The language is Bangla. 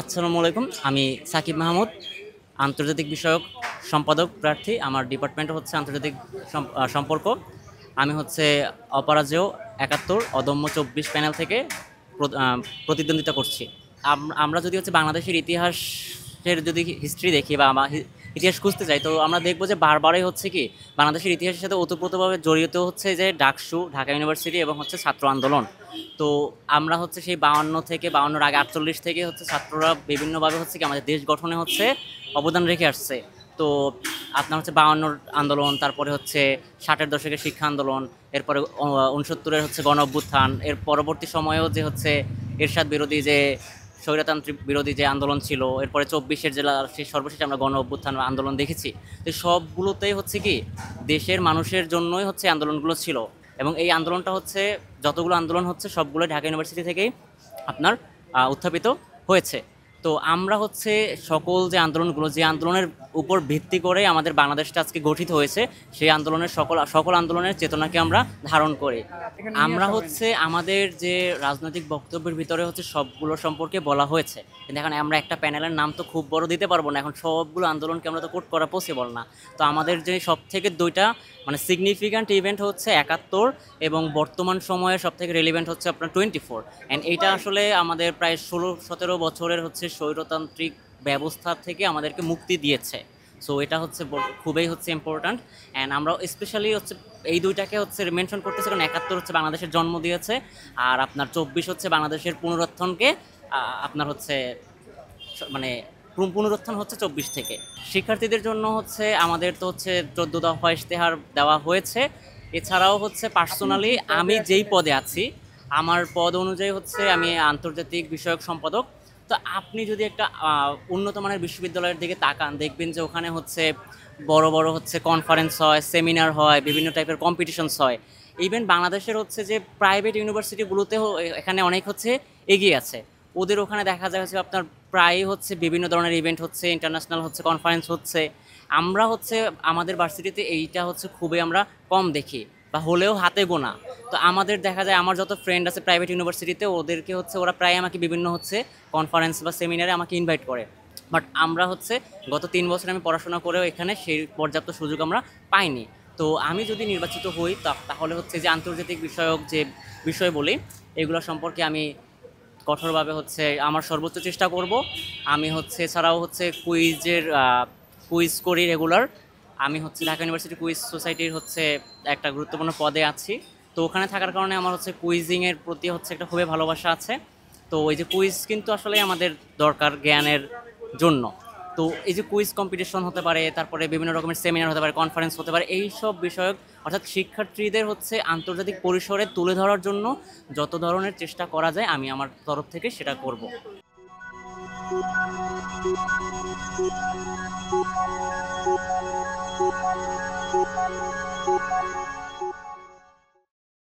আসসালামু আলাইকুম। আমি সাকিব মাহমুদ, আন্তর্জাতিক বিষয়ক সম্পাদক প্রার্থী। আমার ডিপার্টমেন্ট হচ্ছে আন্তর্জাতিক সম্পর্ক। আমি হচ্ছে অপরাজেয় ৭১, অদম্য ২৪ প্যানেল থেকে প্রতিদ্বন্দ্বিতা করছি। আমরা যদি হচ্ছে বাংলাদেশের ইতিহাসের যদি হিস্ট্রি দেখি বা ইতিহাস খুঁজতে চাই, তো আমরা দেখবো যে বারবারই হচ্ছে কি বাংলাদেশের ইতিহাসের সাথে ওতপ্রোতভাবে জড়িত হচ্ছে যে ডাকসু, ঢাকা ইউনিভার্সিটি এবং হচ্ছে ছাত্র আন্দোলন। তো আমরা হচ্ছে সেই ৫২ থেকে ৫২-র আগে ৪৮ থেকে হচ্ছে ছাত্ররা বিভিন্নভাবে হচ্ছে কি আমাদের দেশ গঠনে হচ্ছে অবদান রেখে আসছে। তো আপনার হচ্ছে ৫২-র আন্দোলন, তারপরে হচ্ছে ৬০-এর দশকের শিক্ষা আন্দোলন, এরপরে ৬৯-এর হচ্ছে গণ অভ্যুত্থান, এর পরবর্তী সময়েও যে হচ্ছে এরশাদ বিরোধী যে স্বৈরতান্ত্রিক বিরোধী যে আন্দোলন ছিল, এরপরে ২৪-এর জেলা সেই সর্বশেষে আমরা গণ অভ্যুত্থান আন্দোলন দেখেছি। তো সবগুলোতেই হচ্ছে কি দেশের মানুষের জন্যই হচ্ছে আন্দোলনগুলো ছিল। এবং এই আন্দোলনটা হচ্ছে যতগুলো আন্দোলন হচ্ছে সবগুলো ঢাকা ইউনিভার্সিটি থেকেই আপনার উত্থাপিত হয়েছে। তো আমরা হচ্ছে সকল যে আন্দোলনগুলো, যে আন্দোলনের উপর ভিত্তি করে আমাদের বাংলাদেশটা আজকে গঠিত হয়েছে, সেই আন্দোলনের সকল সকল আন্দোলনের চেতনাকে আমরা ধারণ করি। আমরা হচ্ছে আমাদের যে রাজনৈতিক বক্তব্যের ভিতরে হচ্ছে সবগুলো সম্পর্কে বলা হয়েছে, কিন্তু এখন আমরা একটা প্যানেলের নাম তো খুব বড় দিতে পারবো না, এখন সবগুলো আন্দোলনকে আমরা তো কোট করা পসিবল না। তো আমাদের যে সব থেকে দুইটা মানে সিগনিফিক্যান্ট ইভেন্ট হচ্ছে ৭১ এবং বর্তমান সময়ে সব থেকে রেলিভেন্ট হচ্ছে আপনার 24। অ্যান্ড এইটা আসলে আমাদের প্রায় ১৬-১৭ বছরের হচ্ছে স্বৈরতান্ত্রিক ব্যবস্থা থেকে আমাদেরকে মুক্তি দিয়েছে। সো এটা হচ্ছে খুবই হচ্ছে ইম্পর্ট্যান্ট। অ্যান্ড আমরা স্পেশালি হচ্ছে এই দুইটাকে হচ্ছে মেনশন করতেছি, কারণ ৭১ হচ্ছে বাংলাদেশের জন্ম দিয়েছে, আর আপনার ২৪ হচ্ছে বাংলাদেশের পুনরুত্থানকে আপনার হচ্ছে মানে পুনরুত্থান হচ্ছে ২৪ থেকে। শিক্ষার্থীদের জন্য হচ্ছে আমাদের তো হচ্ছে ১৪ দফা ইশতেহার দেওয়া হয়েছে। এছাড়াও হচ্ছে পার্সোনালি আমি যেই পদে আছি, আমার পদ অনুযায়ী হচ্ছে আমি আন্তর্জাতিক বিষয়ক সম্পাদক। তো আপনি যদি একটা উন্নত মানের বিশ্ববিদ্যালয়ের দিকে তাকান, দেখবেন যে ওখানে হচ্ছে বড় বড় হচ্ছে কনফারেন্স হয়, সেমিনার হয়, বিভিন্ন টাইপের কম্পিটিশনস হয়। ইভেন বাংলাদেশের হচ্ছে যে প্রাইভেট ইউনিভার্সিটিগুলোতেও এখানে অনেক হচ্ছে এগিয়ে আছে। ওদের ওখানে দেখা যায় হচ্ছে আপনার প্রায়ই হচ্ছে বিভিন্ন ধরনের ইভেন্ট হচ্ছে, ইন্টারন্যাশনাল হচ্ছে কনফারেন্স হচ্ছে। আমরা হচ্ছে আমাদের ভার্সিটিতে এইটা হচ্ছে খুবই আমরা কম দেখি, বা হলেও হাতে গোনা। তো আমাদের দেখা যায় আমার যত ফ্রেন্ড আছে প্রাইভেট ইউনিভার্সিটিতে, ওদেরকে হচ্ছে ওরা প্রায় আমাকে বিভিন্ন হচ্ছে কনফারেন্স বা সেমিনারে আমাকে ইনভাইট করে। বাট আমরা হচ্ছে গত ৩ বছর আমি পড়াশোনা করেও এখানে সেই পর্যাপ্ত সুযোগ আমরা পাইনি। তো আমি যদি নির্বাচিত হই তাহলে হচ্ছে যে আন্তর্জাতিক বিষয়ক যে বিষয় বলি, এগুলো সম্পর্কে আমি কঠোরভাবে হচ্ছে আমার সর্বোচ্চ চেষ্টা করব। আমি হচ্ছে এছাড়াও হচ্ছে কুইজ করি রেগুলার। আমি হচ্ছে ঢাকা ইউনিভার্সিটি কুইজ সোসাইটির হচ্ছে একটা গুরুত্বপূর্ণ পদে আছি। তো ওখানে থাকার কারণে আমার হচ্ছে কুইজিংয়ের প্রতি হচ্ছে একটা খুবই ভালোবাসা আছে। তো এই যে কুইজ কিন্তু আসলে আমাদের দরকার জ্ঞানের জন্য। তো এই যে কুইজ কম্পিটিশন হতে পারে, তারপরে বিভিন্ন রকমের সেমিনার হতে পারে, কনফারেন্স হতে পারে, এই সব বিষয়ক অর্থাৎ শিক্ষার্থীদের হচ্ছে আন্তর্জাতিক পরিসরে তুলে ধরার জন্য যত ধরনের চেষ্টা করা যায় আমি আমার তরফ থেকে সেটা করব।